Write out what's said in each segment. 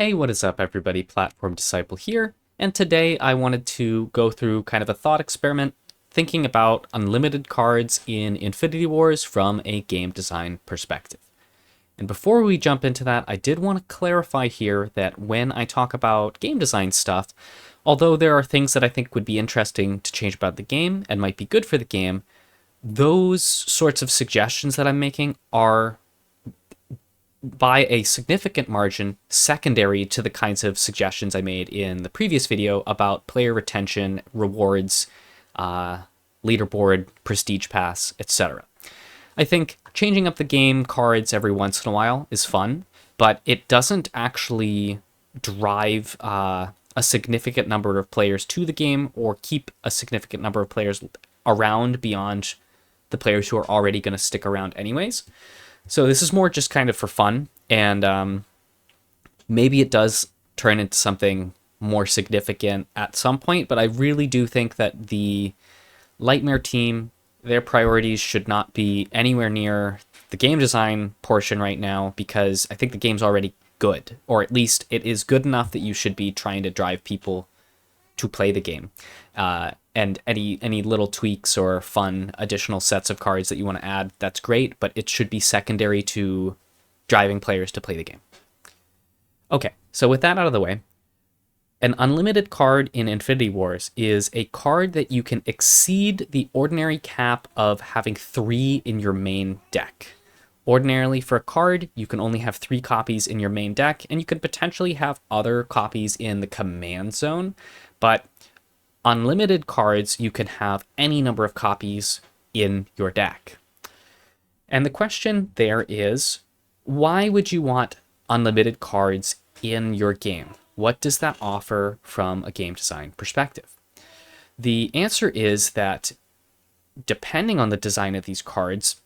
Hey, what is up everybody? Platform Disciple here, and today I wanted to go through kind of a thought experiment thinking about unlimited cards in Infinity Wars from a game design perspective. And before we jump into that, I did want to clarify here that when I talk about game design stuff, although there are things that I think would be interesting to change about the game and might be good for the game, those sorts of suggestions that I'm making are by a significant margin secondary to the kinds of suggestions I made in the previous video about player retention, rewards, leaderboard, prestige pass, etc. I think changing up the game cards every once in a while is fun, but it doesn't actually drive a significant number of players to the game or keep a significant number of players around beyond the players who are already going to stick around anyways. So this is more just kind of for fun, and maybe it does turn into something more significant at some point, but I really do think that the Lightmare team, their priorities should not be anywhere near the game design portion right now, because I think the game's already good, or at least it is good enough that you should be trying to drive people to play the game. And any little tweaks or fun additional sets of cards that you want to add, that's great, but it should be secondary to driving players to play the game. Okay, so with that out of the way, an unlimited card in Infinity Wars is a card that you can exceed the ordinary cap of having 3 in your main deck. Ordinarily, for a card, you can only have 3 copies in your main deck, and you could potentially have other copies in the command zone, but unlimited cards, you can have any number of copies in your deck. And the question there is, why would you want unlimited cards in your game? What does that offer from a game design perspective? The answer is that depending on the design of these cards,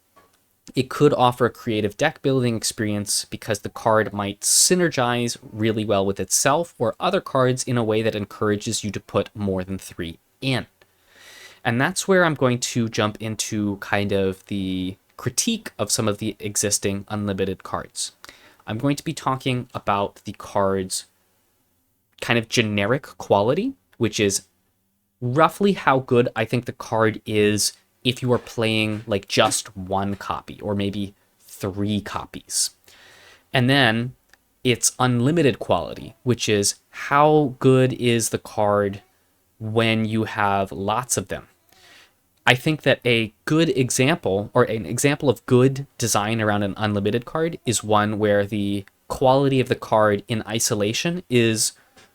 it could offer a creative deck building experience because the card might synergize really well with itself or other cards in a way that encourages you to put more than 3 in. And that's where I'm going to jump into kind of the critique of some of the existing unlimited cards. I'm going to be talking about the card's kind of generic quality, which is roughly how good I think the card is if you are playing like just 1 copy or maybe 3 copies. And then its unlimited quality, which is how good is the card when you have lots of them. I think that a good example, or an example of good design around an unlimited card, is one where the quality of the card in isolation is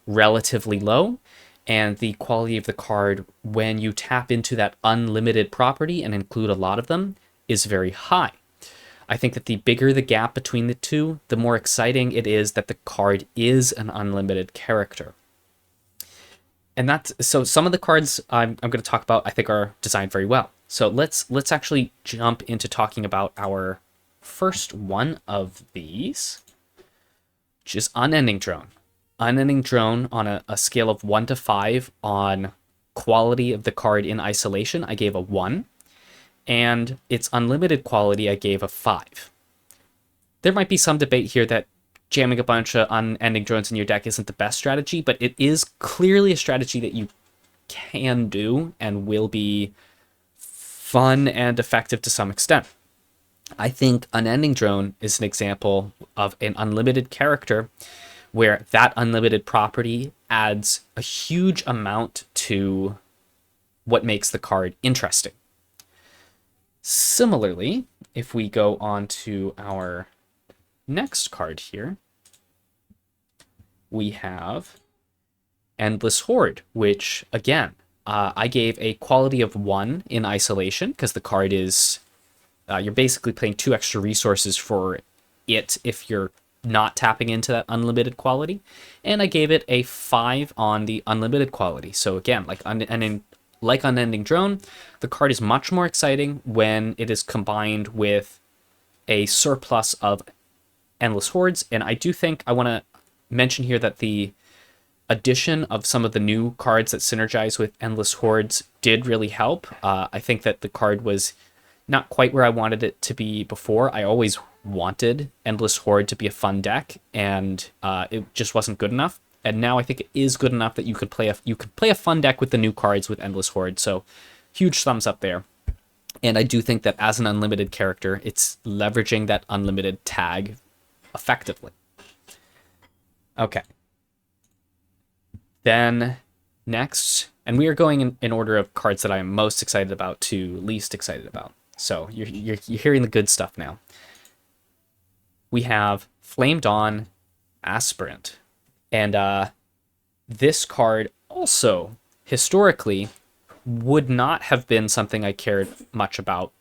relatively low, and the quality of the card when you tap into that unlimited property and include a lot of them is very high. I think that the bigger the gap between the two, the more exciting it is that the card is an unlimited character. And that's so some of the cards I'm going to talk about I think are designed very well. So let's actually jump into talking about our first one of these, which is Unending Drone. Unending Drone on a scale of 1 to 5 on quality of the card in isolation, I gave a 1. And its unlimited quality, I gave a 5. There might be some debate here that jamming a bunch of Unending Drones in your deck isn't the best strategy, but it is clearly a strategy that you can do and will be fun and effective to some extent. I think Unending Drone is an example of an unlimited character where that unlimited property adds a huge amount to what makes the card interesting. Similarly, if we go on to our next card here, we have Endless Horde, which, again, I gave a quality of 1 in isolation, because the card is, you're basically playing 2 extra resources for it if you're not tapping into that unlimited quality, and I gave it a 5 on the unlimited quality. So again, like Unending Drone, the card is much more exciting when it is combined with a surplus of Endless Hordes, and I do think I want to mention here that the addition of some of the new cards that synergize with Endless Hordes did really help. I think that the card was not quite where I wanted it to be before. I always wanted Endless Horde to be a fun deck, and it just wasn't good enough. And now I think it is good enough that you could play a fun deck with the new cards with Endless Horde. So huge thumbs up there. And I do think that as an unlimited character, it's leveraging that unlimited tag effectively. Okay. Then next, and we are going in order of cards that I am most excited about to least excited about. So you're hearing the good stuff now. We have Flame Dawn Aspirant. And this card also, historically, would not have been something I cared much about.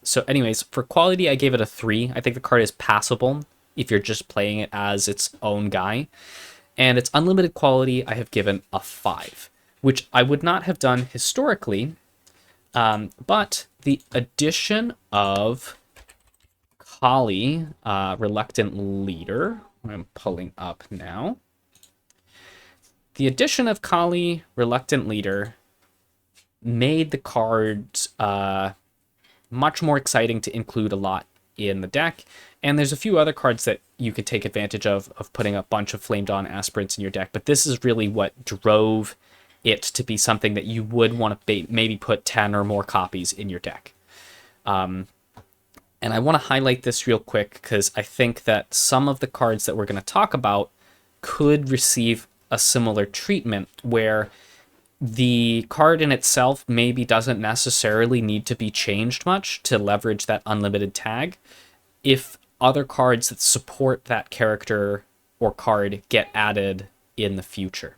So anyways, for quality, I gave it a 3. I think the card is passable if you're just playing it as its own guy. And its unlimited quality, I have given a 5, which I would not have done historically. But the addition of Kali, Reluctant Leader, I'm pulling up now. The addition of Kali, Reluctant Leader, made the cards much more exciting to include a lot in the deck. And there's a few other cards that you could take advantage of putting a bunch of Flame Dawn Aspirants in your deck. But this is really what drove it to be something that you would want to maybe put 10 or more copies in your deck. And I want to highlight this real quick because I think that some of the cards that we're going to talk about could receive a similar treatment where the card in itself maybe doesn't necessarily need to be changed much to leverage that unlimited tag if other cards that support that character or card get added in the future.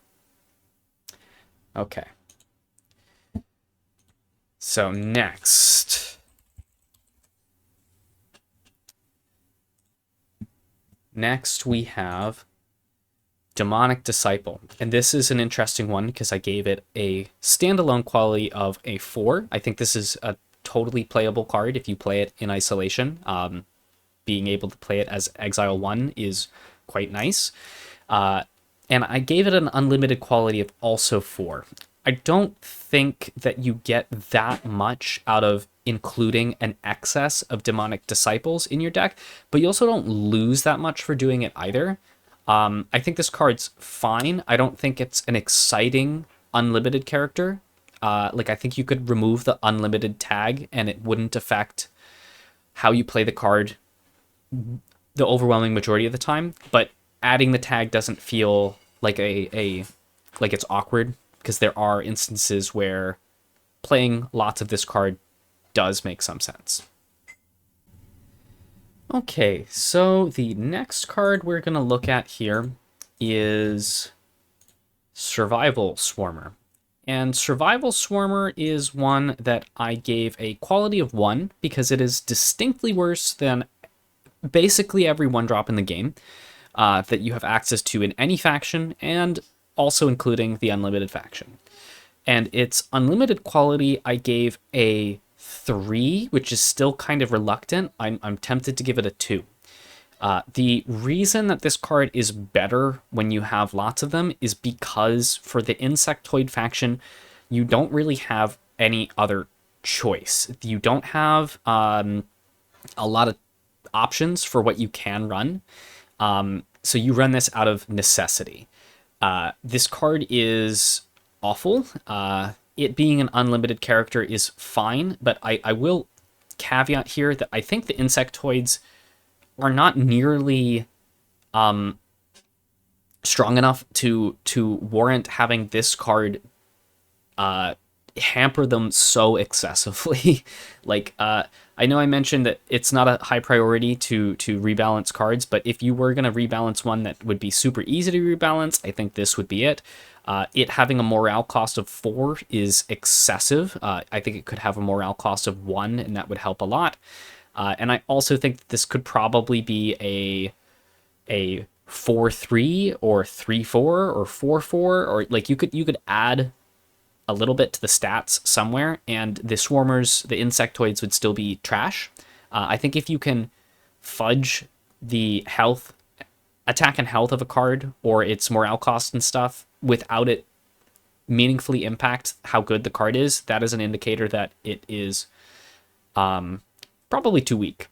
Okay. So next. Next we have Demonic Disciple. And this is an interesting one because I gave it a standalone quality of a 4. I think this is a totally playable card if you play it in isolation. Being able to play it as Exile 1 is quite nice. And I gave it an unlimited quality of also 4. I don't think that you get that much out of including an excess of Demonic Disciples in your deck, but you also don't lose that much for doing it either. I think this card's fine. I don't think it's an exciting unlimited character. I think you could remove the unlimited tag and it wouldn't affect how you play the card the overwhelming majority of the time, but adding the tag doesn't feel like like it's awkward because there are instances where playing lots of this card does make some sense. Okay, so the next card we're going to look at here is Survival Swarmer. And Survival Swarmer is one that I gave a quality of 1 because it is distinctly worse than basically every 1-drop in the game that you have access to in any faction, and also including the unlimited faction. And its unlimited quality I gave a 3, which is still kind of reluctant. I'm tempted to give it a 2. The reason that this card is better when you have lots of them is because for the Insectoid faction, you don't really have any other choice. You don't have a lot of options for what you can run. So you run this out of necessity. This card is awful. It being an unlimited character is fine, but I will caveat here that I think the Insectoids are not nearly strong enough to warrant having this card hamper them so excessively. I know I mentioned that it's not a high priority to rebalance cards, but if you were going to rebalance one that would be super easy to rebalance, I think this would be it. It having a morale cost of 4 is excessive. I think it could have a morale cost of 1, and that would help a lot. And I also think that this could probably be a 4-3 or 3-4 or 4-4, or you could add a little bit to the stats somewhere, and the Swarmers, the Insectoids, would still be trash. I think if you can fudge the health, attack and health of a card, or its morale cost and stuff, without it meaningfully impact how good the card is, that is an indicator that it is probably too weak.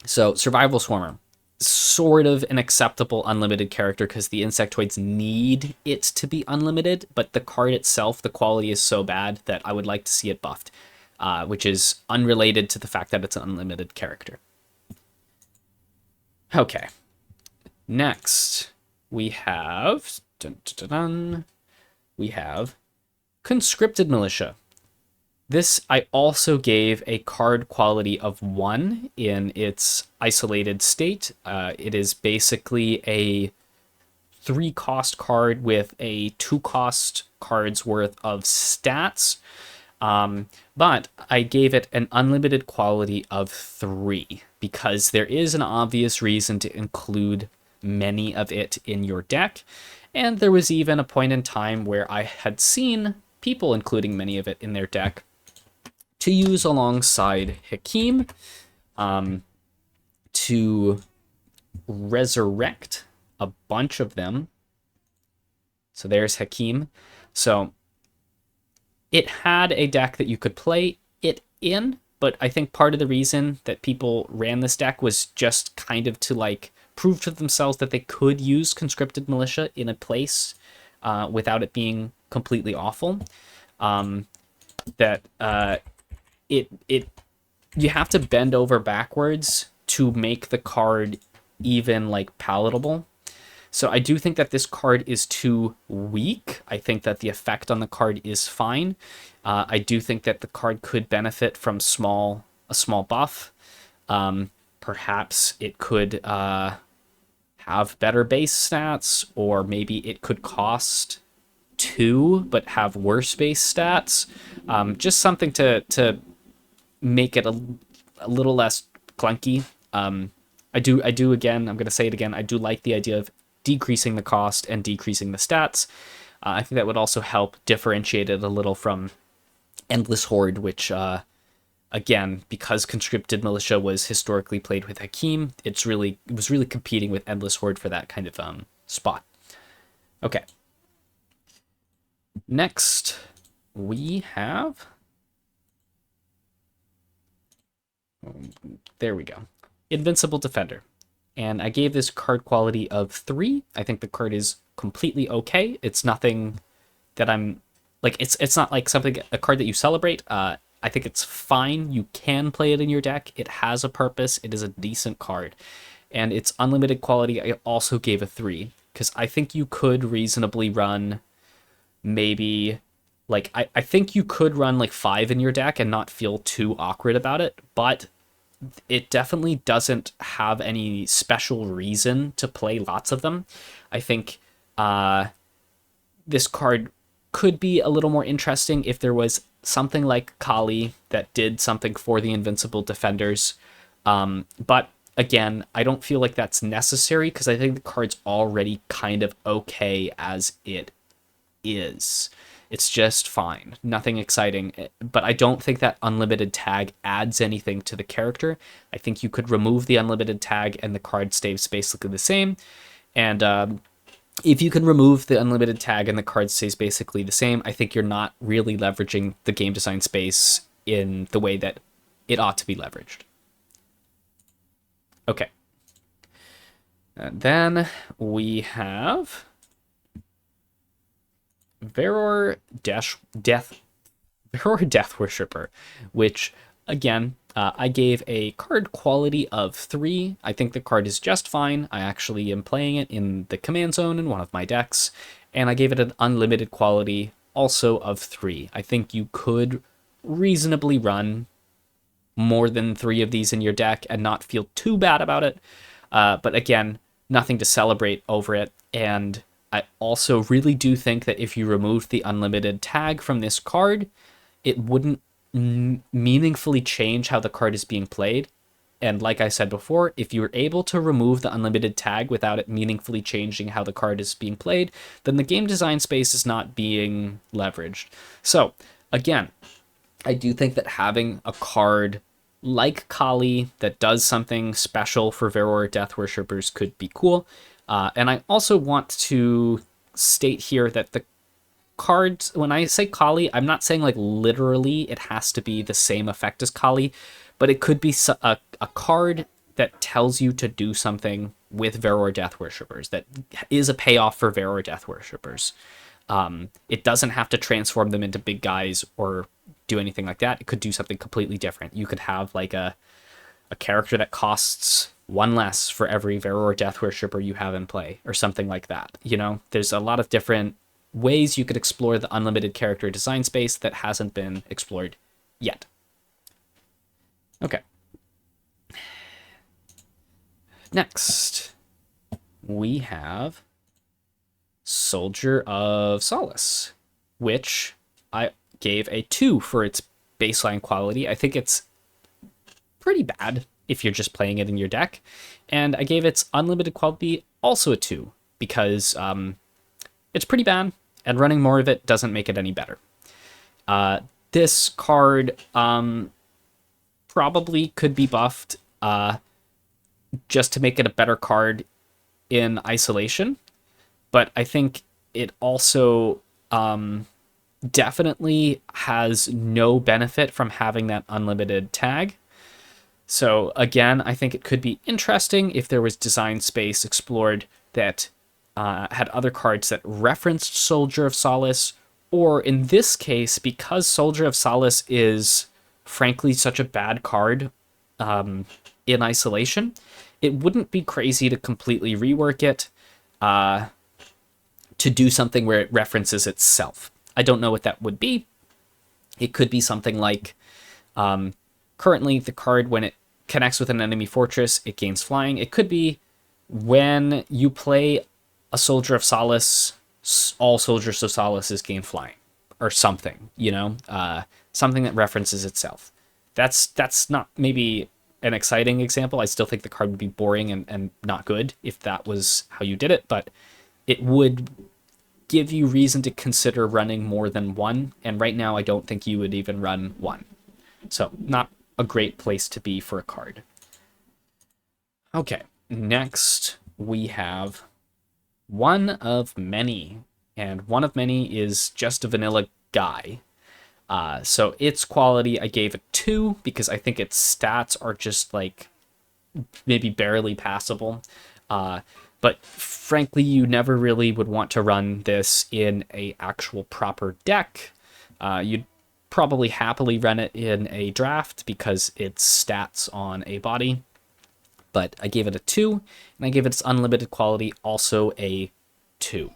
So Survival Swarmer, sort of an acceptable unlimited character because the insectoids need it to be unlimited, but the card itself, the quality is so bad that I would like to see it buffed, which is unrelated to the fact that it's an unlimited character. Okay. Next, we have we have Conscripted Militia. This I also gave a card quality of 1 in its isolated state. It is basically a 3-cost card with a 2-cost cards worth of stats. But I gave it an unlimited quality of 3 because there is an obvious reason to include many of it in your deck. And there was even a point in time where I had seen people including many of it in their deck to use alongside Hakim to resurrect a bunch of them. So there's Hakim. So it had a deck that you could play it in, but I think part of the reason that people ran this deck was just kind of to like prove to themselves that they could use Conscripted Militia in a place without it being completely awful. You have to bend over backwards to make the card even like palatable. So I do think that this card is too weak. I think that the effect on the card is fine. I do think that the card could benefit from a small buff. Perhaps it could have better base stats, or maybe it could cost 2 but have worse base stats. Just something to make it a little less clunky. I do again, I'm going to say it again, I do like the idea of decreasing the cost and decreasing the stats. I think that would also help differentiate it a little from Endless Horde, which, again, because Conscripted Militia was historically played with Hakim, it was really competing with Endless Horde for that kind of spot. Okay. Next, we have... There we go. Invincible Defender. And I gave this card quality of 3. I think the card is completely okay. It's nothing that I'm like, it's not like a card that you celebrate. I think it's fine. You can play it in your deck. It has a purpose. It is a decent card. And its unlimited quality, I also gave a 3 because I think you could reasonably run maybe like, I think you could run like 5 in your deck and not feel too awkward about it, but it definitely doesn't have any special reason to play lots of them. I think this card could be a little more interesting if there was something like Kali that did something for the Invincible Defenders. But again, I don't feel like that's necessary because I think the card's already kind of okay as it is. It's just fine. Nothing exciting. But I don't think that unlimited tag adds anything to the character. I think you could remove the unlimited tag and the card stays basically the same. And if you can remove the unlimited tag and the card stays basically the same, I think you're not really leveraging the game design space in the way that it ought to be leveraged. Okay. And then we have... Varor Death Worshipper, which again I gave a card quality of 3. I think the card is just fine. I actually am playing it in the command zone in one of my decks, and I gave it an unlimited quality also of 3. I think you could reasonably run more than 3 of these in your deck and not feel too bad about it. But again, nothing to celebrate over it. And I also really do think that if you removed the unlimited tag from this card, it wouldn't meaningfully change how the card is being played. And like I said before, if you were able to remove the unlimited tag without it meaningfully changing how the card is being played, then the game design space is not being leveraged. So again, I do think that having a card like Kali that does something special for Varor Death Worshippers could be cool. And I also want to state here that the cards, when I say Kali, I'm not saying like literally it has to be the same effect as Kali, but it could be a card that tells you to do something with Veror Death Worshippers, that is a payoff for Veror Death Worshippers. It doesn't have to transform them into big guys or do anything like that. It could do something completely different. You could have like a character that costs one less for every Veror Death Worshipper you have in play, or something like that. You know, there's a lot of different ways you could explore the unlimited character design space that hasn't been explored yet. Okay. Next, we have Soldier of Solace, which I gave a 2 for its baseline quality. I think it's pretty bad if you're just playing it in your deck. And I gave its unlimited quality also a 2, because it's pretty bad, and running more of it doesn't make it any better. This card probably could be buffed just to make it a better card in isolation, but I think it also definitely has no benefit from having that unlimited tag. So again, I think it could be interesting if there was design space explored that had other cards that referenced Soldier of Solace, or in this case, because Soldier of Solace is frankly such a bad card in isolation, it wouldn't be crazy to completely rework it to do something where it references itself. I don't know what that would be. It could be something like, currently the card, when it connects with an enemy fortress, it gains flying. It could be when you play a Soldier of Solace, all Soldiers of Solace gain flying, or something, you know, something that references itself. That's not maybe an exciting example. I still think the card would be boring and not good if that was how you did it, but it would give you reason to consider running more than one, and right now I don't think you would even run one. So not a great place to be for a card. Okay, next we have One of Many, and One of Many is just a vanilla guy. So its quality I gave it 2 because I think its stats are just like maybe barely passable. But frankly, you never really would want to run this in a actual proper deck. You'd probably happily run it in a draft because its stats on a body. But I gave it a 2, and I gave its unlimited quality also a 2.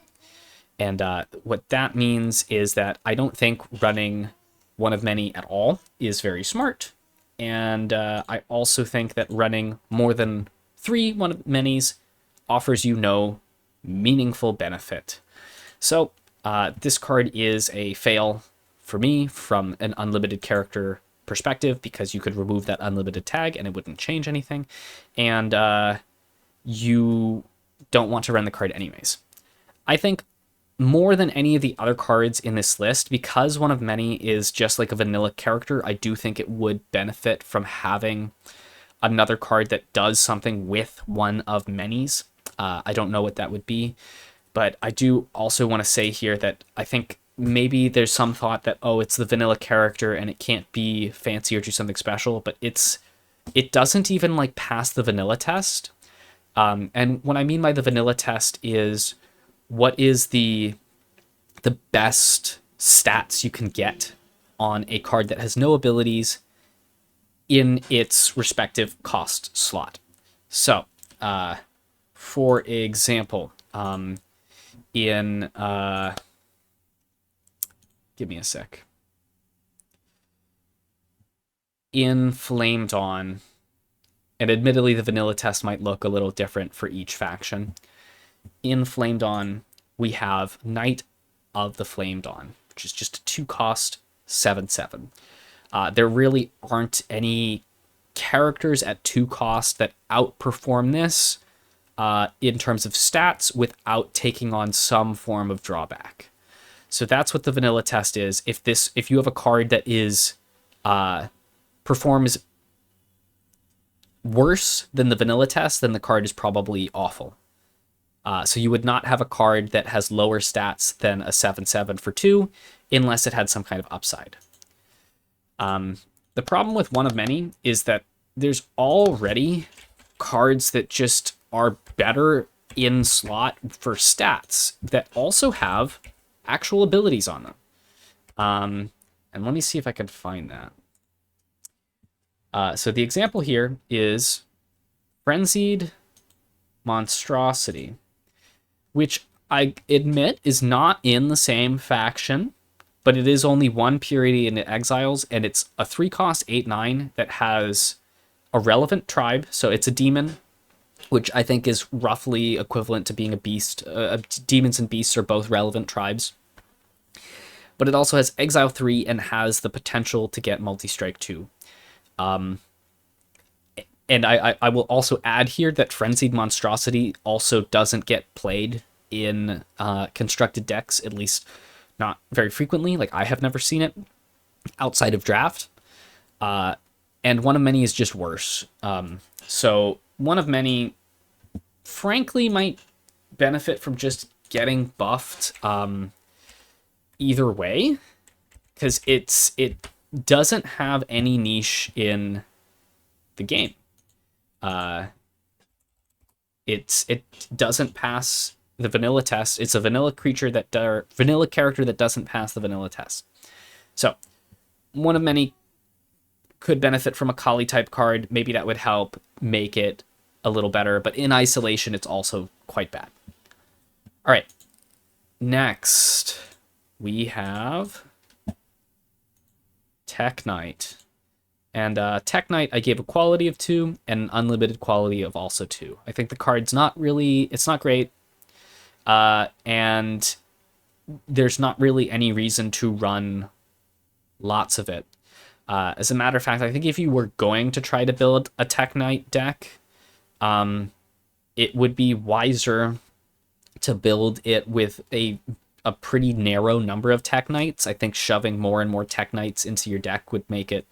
And what that means is that I don't think running One of Many at all is very smart. And I also think that running more than 3 One of Manys offers you no meaningful benefit. So this card is a fail for me from an unlimited character perspective, because you could remove that unlimited tag and it wouldn't change anything. And you don't want to run the card anyways. I think more than any of the other cards in this list, because One of Many is just like a vanilla character, I do think it would benefit from having another card that does something with One of Many's. I don't know what that would be, but I do also want to say here that I think maybe there's some thought that, oh, it's the vanilla character and it can't be fancy or do something special, but it doesn't even like pass the vanilla test. And what I mean by the vanilla test is, what is the best stats you can get on a card that has no abilities in its respective cost slot. So, for example, give me a sec. In Flame Dawn, and admittedly the vanilla test might look a little different for each faction. In Flame Dawn, we have Knight of the Flame Dawn, which is just a 2-cost 7/7. There really aren't any characters at 2 cost that outperform this in terms of stats without taking on some form of drawback. So that's what the vanilla test is. If you have a card that is performs worse than the vanilla test, then the card is probably awful. So you would not have a card that has lower stats than a 7/7 for 2 unless it had some kind of upside. The problem with One of Many is that there's already cards that just are better in slot for stats that also have actual abilities on them. And let me see if I can find that. So the example here is Frenzied Monstrosity, which I admit is not in the same faction, but it is only one Purity in the Exiles, and it's a 3-cost 8/9 that has a relevant tribe, so it's a demon, which I think is roughly equivalent to being a beast. Demons and beasts are both relevant tribes. But it also has Exile 3 and has the potential to get Multi-Strike 2. And I will also add here that Frenzied Monstrosity also doesn't get played in constructed decks, at least not very frequently. Like, I have never seen it outside of draft. And One of Many is just worse. So One of Many, frankly, might benefit from just getting buffed either way, because it doesn't have any niche in the game. It doesn't pass the vanilla test. It's a vanilla creature vanilla character that doesn't pass the vanilla test. So One of Many could benefit from a Kali type card. Maybe that would help make it a little better, but in isolation, it's also quite bad. All right, next we have Tech Knight. And Tech Knight, I gave a quality of 2 and an unlimited quality of also 2. I think the card's not great. And there's not really any reason to run lots of it. As a matter of fact, I think if you were going to try to build a Tech Knight deck, it would be wiser to build it with a pretty narrow number of Tech Knights. I think shoving more and more Tech Knights into your deck would make it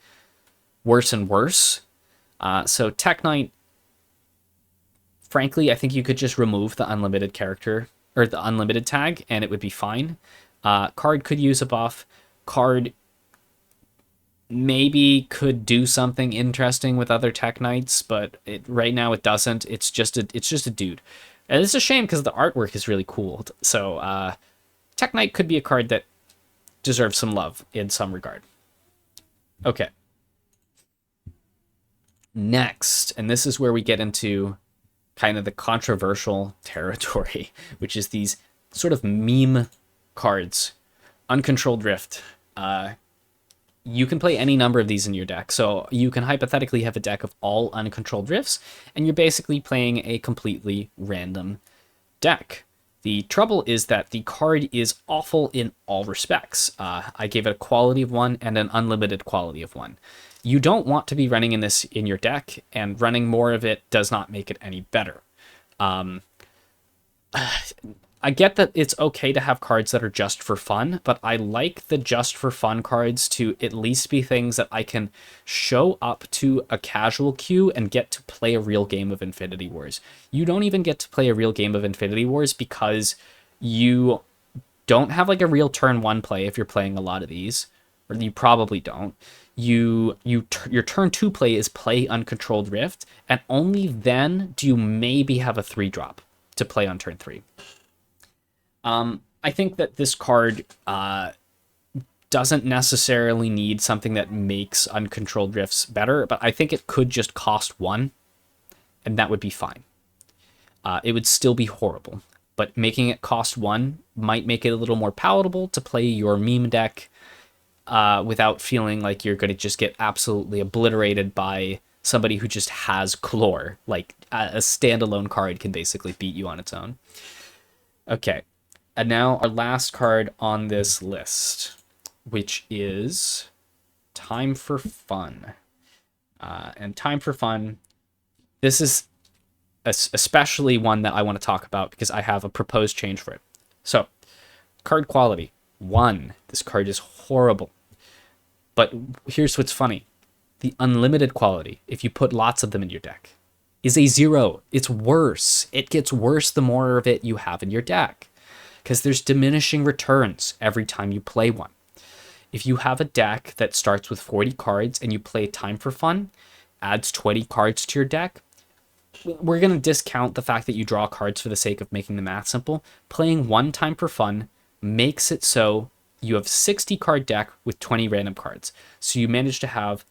worse and worse. So Tech Knight, frankly, I think you could just remove the unlimited character or the unlimited tag and it would be fine. Card could use a buff. Card maybe could do something interesting with other Tech Knights, but right now it doesn't. It's just a dude. And it's a shame because the artwork is really cool. So Tech Knight could be a card that deserves some love in some regard. Okay. Next, and this is where we get into kind of the controversial territory, which is these sort of meme cards. Uncontrolled Rift. You can play any number of these in your deck. So you can hypothetically have a deck of all uncontrolled rifts, and you're basically playing a completely random deck. The trouble is that the card is awful in all respects. I gave it a quality of 1 and an unlimited quality of 1. You don't want to be running in this in your deck, and running more of it does not make it any better. I get that it's okay to have cards that are just for fun, but I like the just for fun cards to at least be things that I can show up to a casual queue and get to play a real game of Infinity Wars. You don't even get to play a real game of Infinity Wars because you don't have like a real turn 1 play if you're playing a lot of these, or you probably don't. Your turn 2 play is play Uncontrolled Rift, and only then do you maybe have a 3-drop to play on turn 3. I think that this card doesn't necessarily need something that makes Uncontrolled Rifts better, but I think it could just cost 1, and that would be fine. It would still be horrible, but making it cost 1 might make it a little more palatable to play your meme deck without feeling like you're going to just get absolutely obliterated by somebody who just has Clore. Like, a standalone card can basically beat you on its own. Okay. And now our last card on this list, which is Time for Fun. And Time for Fun, this is especially one that I want to talk about because I have a proposed change for it. So, card quality, 1. This card is horrible. But here's what's funny. The unlimited quality, if you put lots of them in your deck, is a 0. It's worse. It gets worse the more of it you have in your deck, because there's diminishing returns every time you play one. If you have a deck that starts with 40 cards and you play Time for Fun, adds 20 cards to your deck, we're going to discount the fact that you draw cards for the sake of making the math simple. Playing one time for fun makes it so you have 60 card deck with 20 random cards. So you manage to have,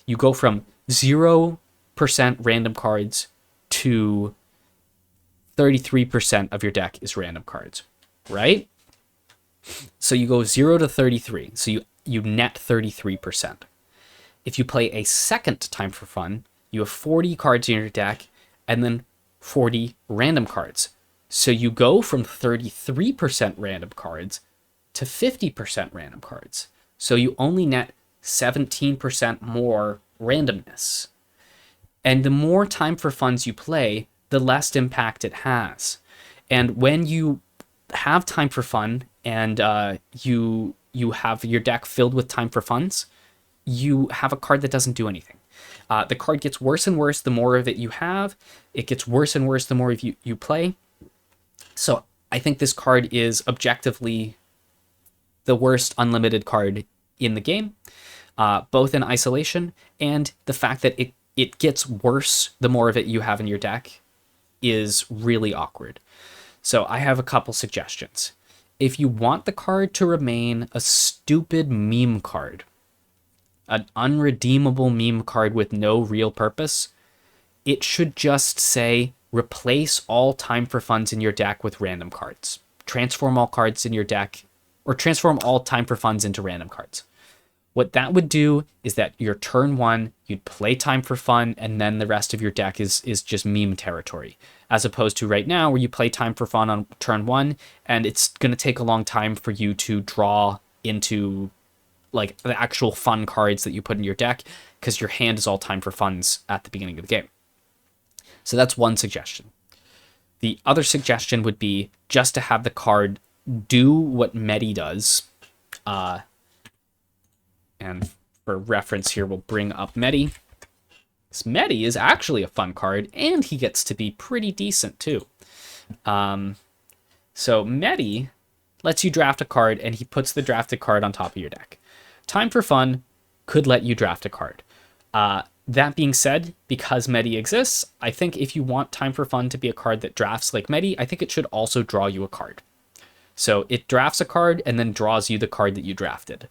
you go from 0% random cards to 33% of your deck is random cards, right? So you go 0 to 33. So you net 33%. If you play a second time for fun, you have 40 cards in your deck and then 40 random cards. So you go from 33% random cards to 50% random cards. So you only net 17% more randomness. And the more time for funs you play, the less impact it has. And when you have time for fun and you have your deck filled with time for funs, you have a card that doesn't do anything. The card gets worse and worse the more of it you have. It gets worse and worse the more of you play. So I think this card is objectively the worst unlimited card in the game, both in isolation and the fact that it gets worse the more of it you have in your deck is really awkward. So I have a couple suggestions. If you want the card to remain a stupid meme card, an unredeemable meme card with no real purpose, it should just say replace all time for funs in your deck with random cards. Transform all cards in your deck, or transform all time for funs into random cards. What that would do is that your turn one, you'd play time for fun, and then the rest of your deck is just meme territory. As opposed to right now, where you play time for fun on turn one, and it's going to take a long time for you to draw into like the actual fun cards that you put in your deck, because your hand is all time for funs at the beginning of the game. So that's one suggestion. The other suggestion would be just to have the card do what Medi does. And for reference here, we'll bring up Medi. This Medi is actually a fun card, and he gets to be pretty decent too. So Medi lets you draft a card, and he puts the drafted card on top of your deck. Time for Fun could let you draft a card. That being said, because Medi exists, I think if you want Time for Fun to be a card that drafts like Medi, I think it should also draw you a card. So it drafts a card and then draws you the card that you drafted.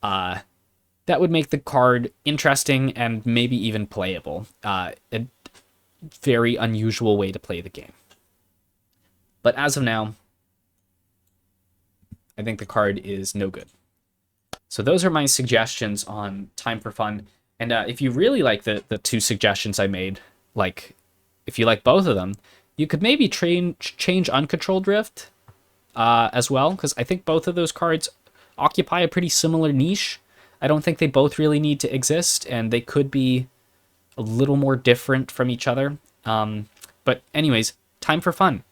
That would make the card interesting and maybe even playable. A very unusual way to play the game. But as of now, I think the card is no good. So those are my suggestions on Time for Fun. And if you really like the two suggestions I made, like if you like both of them, you could maybe change Uncontrolled Drift as well, because I think both of those cards occupy a pretty similar niche. I don't think they both really need to exist, and they could be a little more different from each other. But anyways, Time for Fun.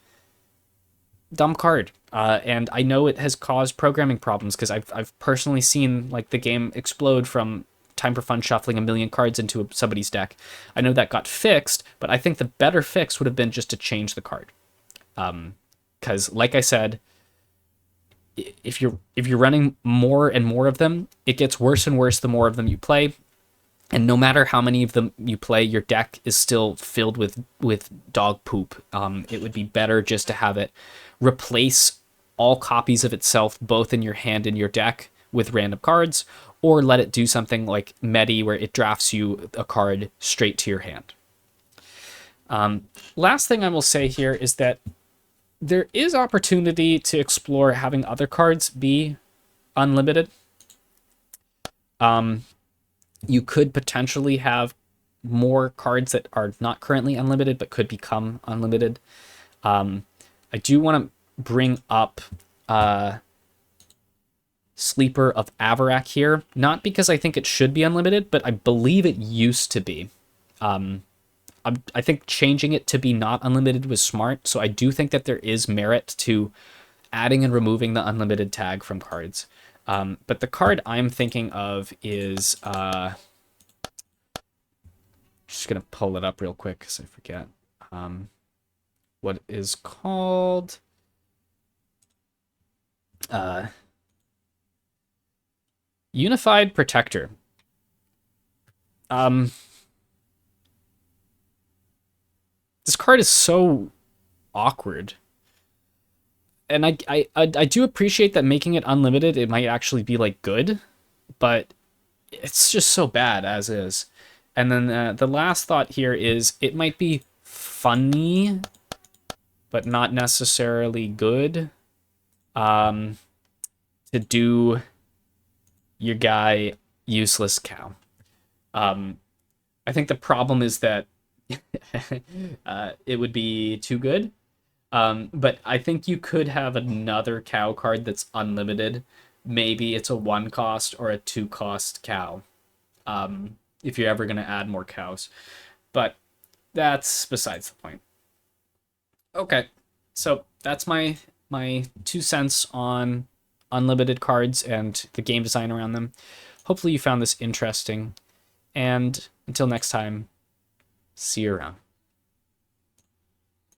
Dumb card. And I know it has caused programming problems, because I've personally seen like the game explode from Time for Fun shuffling a million cards into somebody's deck. I know that got fixed, but I think the better fix would have been just to change the card. Because like I said, if you're running more and more of them, it gets worse and worse the more of them you play. And no matter how many of them you play, your deck is still filled with dog poop. It would be better just to have it replace all copies of itself, both in your hand and your deck, with random cards, or let it do something like Medi, where it drafts you a card straight to your hand. Last thing I will say here is that there is opportunity to explore having other cards be unlimited. You could potentially have more cards that are not currently unlimited but could become unlimited. I do want to bring up Sleeper of Avarak here, not because I think it should be unlimited, but I believe it used to be. I think changing it to be not unlimited was smart, so I do think that there is merit to adding and removing the unlimited tag from cards. But the card I'm thinking of is... just going to pull it up real quick because I forget. What is called... Unified Protector. This card is so awkward. And I do appreciate that making it unlimited, it might actually be like good, but it's just so bad as is. And then the last thought here is it might be funny, but not necessarily good. To do your guy useless cow. I think the problem is that it would be too good. But I think you could have another cow card that's unlimited. Maybe it's a 1 cost or a 2 cost cow. If you're ever going to add more cows. But that's besides the point. Okay, so that's my 2 cents on unlimited cards and the game design around them. Hopefully you found this interesting. And until next time, see you around.